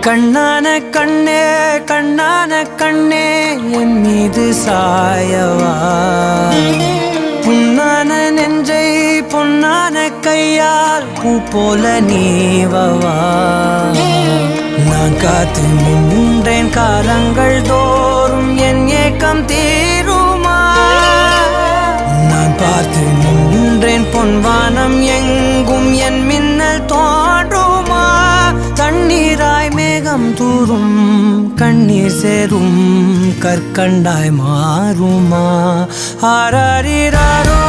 கண்ணான கண்ணே கண்ணான கண்ணே என் மீது சாயவா புண்ணான நெஞ்சை பொன்னான கையால் பூ போல நீவவா நான் காத்து நின்றேன் காலங்கள் தோறும் என் ஏக்கம் தீருமா நான் பார்த்து நின்றேன் பொன்வானம் எங்கும் என் மின்னல் தோன்றுமா தண்ணீராய் மேகம் தூரும் கண்ணீர் சேரும் கற்கண்டாய் மாறுமா ஆராரிராரோ